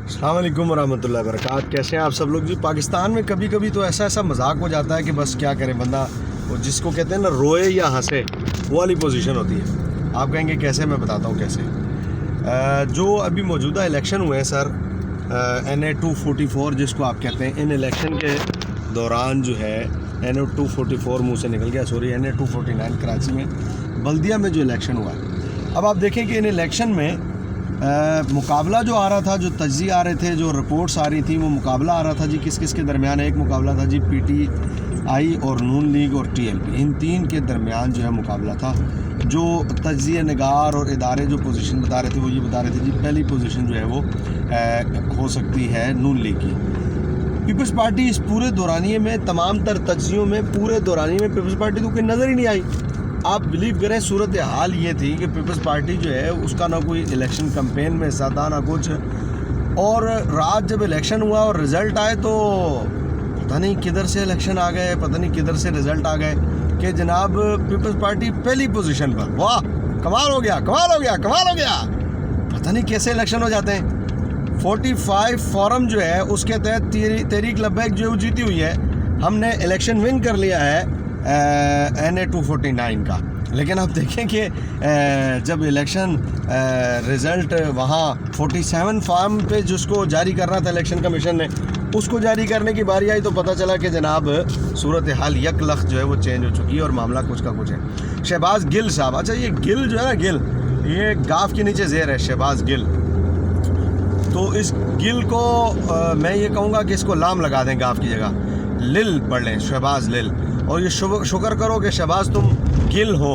अस्सलाम वालेकुम वरहमतुल्लाहि वबरकातुहू। कैसे हैं आप सब लोग जी। पाकिस्तान में कभी कभी तो ऐसा मजाक हो जाता है कि बस क्या करे बंदा, वो जिसको कहते हैं ना रोए या हंसे, वो वाली पोजीशन होती है। आप कहेंगे कैसे, मैं बताता हूँ कैसे। जो अभी मौजूदा इलेक्शन हुए हैं सर, NA 244 जिसको आप कहते हैं, इन इलेक्शन के दौरान जो है NA 244 मुँह से निकल गया, सॉरी NA 249 कराची में बल्दिया में जो इलेक्शन हुआ है। अब आप देखें कि इन इलेक्शन में मुकाबला जो आ रहा था, जो तज्ज़िये आ रहे थे, जो रिपोर्ट्स आ रही थी, वो मुकाबला आ रहा था जी किस किस के दरमियान। एक मुकाबला था जी PTI और नून लीग और TLP, इन तीन के दरमियान जो है मुकाबला था। जो तज्ज़िये निगार और इदारे जो पोजीशन बता रहे थे वो ये बता रहे थे जी पहली पोजीशन जो है वो हो सकती है नून लीग की। पीपल्स पार्टी इस पूरे दौरानिए में, तमाम तर तज्ज़ियों में, पूरे दौरानिए में पीपल्स पार्टी तो कोई नज़र ही नहीं आई। आप बिलीव करें, सूरत हाल ये थी कि पीपल्स पार्टी जो है उसका ना कोई इलेक्शन कैंपेन में हिस्सा था ना कुछ। और रात जब इलेक्शन हुआ और रिज़ल्ट आए तो पता नहीं किधर से इलेक्शन आ गए, पता नहीं किधर से रिज़ल्ट आ गए कि जनाब पीपल्स पार्टी पहली पोजीशन पर। वाह, कमाल हो गया, कमाल हो गया, कमाल हो गया। पता नहीं कैसे इलेक्शन हो जाते हैं। 45 फॉरम जो है उसके तहत तहरीक लब्बैक जो जीती हुई है, हमने इलेक्शन विन कर लिया है NA 249 का। लेकिन आप देखें कि जब इलेक्शन रिज़ल्ट वहाँ 47 फार्म पे जिसको जारी करना था इलेक्शन कमीशन ने, उसको जारी करने की बारी आई तो पता चला कि जनाब सूरत हाल यकलख जो है वो चेंज हो चुकी है और मामला कुछ का कुछ है। शहबाज गिल साहब, अच्छा ये गिल जो है ना, गिल ये गाफ के नीचे ज़ेर है, शहबाज गिल। तो इस गिल को मैं ये कहूँगा कि इसको लाम लगा दें गाफ की जगह, लिल पढ़ लें, शहबाज लिल। और ये शुक्र करो कि शहबाज तुम गिल हो,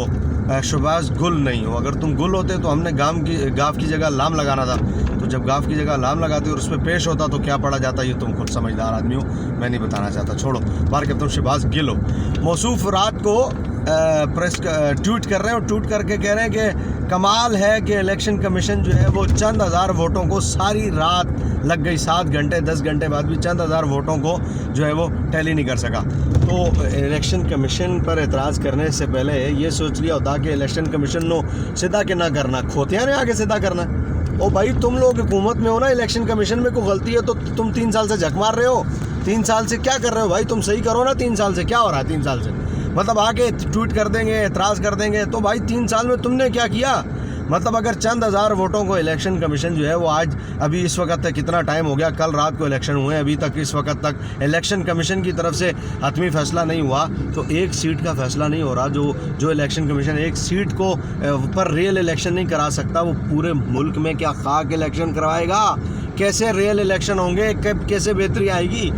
शहबाज गुल नहीं हो। अगर तुम गुल होते तो हमने गाफ की जगह लाम लगाना था। तो जब गाफ की जगह लाम लगाते और उस पर पेश होता तो क्या पड़ा जाता, ये तुम खुद समझदार आदमी हो, मैं नहीं बताना चाहता, छोड़ो। बार के तुम शहबाज गिल हो। मौसूफ रात को प्रेस ट्वीट कर रहे हैं और ट्वीट करके कह रहे हैं कि कमाल है कि इलेक्शन कमीशन जो है वो चंद हज़ार वोटों को, सारी रात लग गई, 7 घंटे 10 घंटे बाद भी चंद हज़ार वोटों को जो है वो टैली नहीं कर सका। तो इलेक्शन कमीशन पर एतराज़ करने से पहले ये सोच लिया होता कि इलेक्शन कमीशन नो सीधा के ना करना, खोतिया ने आगे सीधा करना। ओ भाई, तुम लोग हुकूमत में हो ना, इलेक्शन कमीशन में कोई गलती है तो तुम 3 साल से झक मार रहे हो। 3 साल से क्या कर रहे हो भाई, तुम सही करो ना। 3 साल से क्या हो रहा है? 3 साल से मतलब आके ट्वीट कर देंगे, एतराज़ कर देंगे, तो भाई 3 साल में तुमने क्या किया? मतलब अगर चंद हज़ार वोटों को इलेक्शन कमीशन जो है वो आज, अभी इस वक्त तक कितना टाइम हो गया, कल रात को इलेक्शन हुए, अभी तक इस वक्त तक इलेक्शन कमीशन की तरफ से हतमी फ़ैसला नहीं हुआ। तो एक सीट का फ़ैसला नहीं हो रहा। जो इलेक्शन कमीशन एक सीट को पर रियल इलेक्शन नहीं करा सकता, वो पूरे मुल्क में क्या खाक इलेक्शन करवाएगा? कैसे रियल इलेक्शन होंगे? कैसे बेहतरी आएगी?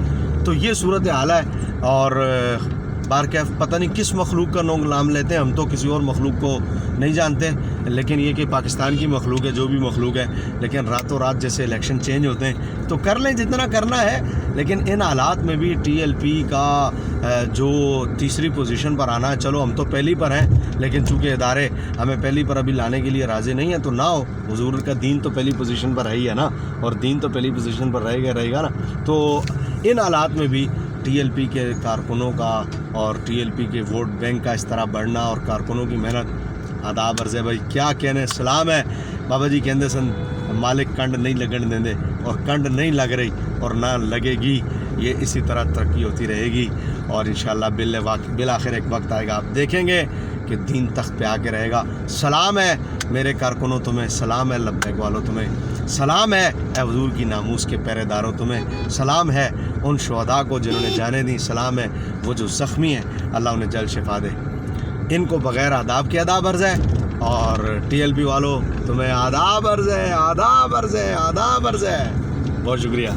तो ये सूरत हाल है। और बार क्या पता नहीं किस मखलूक का नाम लेते हैं, हम तो किसी और मखलूक को नहीं जानते, लेकिन ये कि पाकिस्तान की मखलूक है, जो भी मखलूक है। लेकिन रातों रात जैसे इलेक्शन चेंज होते हैं तो कर लें जितना करना है। लेकिन इन हालात में भी TLP का जो तीसरी पोजीशन पर आना है, चलो हम तो पहली पर हैं, लेकिन चूँकि इदारे हमें पहली पर अभी लाने के लिए राज़ी नहीं है तो ना हो। हुजूर का दीन तो पहली पोजीशन पर है ना, और दीन तो पहली पोजीशन पर रहेगा ना। तो इन हालात में भी TLP के कारकुनों का और TLP के वोट बैंक का इस तरह बढ़ना और कारकुनों की मेहनत आदाब अर्ज़ है भाई, क्या कहने। सलाम है बाबा जी कहते सन, मालिक कंड नहीं लगन देंदे, और कंड नहीं लग रही और ना लगेगी। ये इसी तरह तरक्की होती रहेगी और इंशाअल्लाह बिल आखिर एक वक्त आएगा, आप देखेंगे कि दीन तख्त पे आके रहेगा। सलाम है मेरे कारकुनों तुम्हें, सलाम है लब्बैक वालों तुम्हें, सलाम है हुजूर की नामूस के पहरेदारों तुम्हें, सलाम है उन शुहदा को जिन्होंने जाने दी, सलाम है वो जो ज़ख्मी हैं, अल्लाह उन्हें जल्द शिफा दे। इनको बग़ैर आदाब के आदाब अर्ज़ है, और TLP वालों तुम्हें आदाब अर्ज़ है, आदाब अर्ज़ है, आदाब अर्ज़ है। बहुत शुक्रिया।